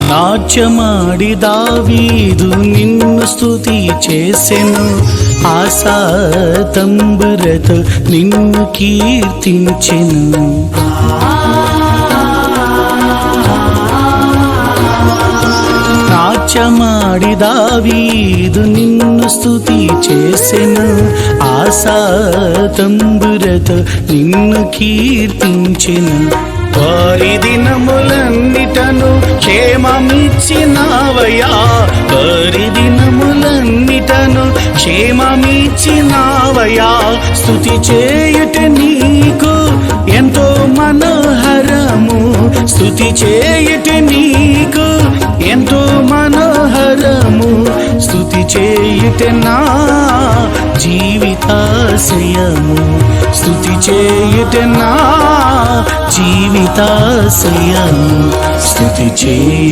నాట్యమాడి దావీదు నిన్ను స్తుతి చేసెను, ఆశా తంబురతో నిన్ను కీర్తించెను. నాట్యమాడి దావీదు నిన్ను స్తుతి చేసెను, ఆశా తంబురతో నిన్ను కీర్తించెను. వారి దినములన్నిటను క్షేమమిచ్చినావయ్యా, వారి దినములన్నిటను క్షేమమిచ్చినావయ్యా. స్తుతి చేయుట నీకు ఎంతో మనోహరము, స్తుతి చేయుట నీకు ఎంతో మనోహరము, స్తుతి చేయుట నా జీవితాశయము, స్తుతి చేయుట నా జీవితాశయము, స్తుతి చేయ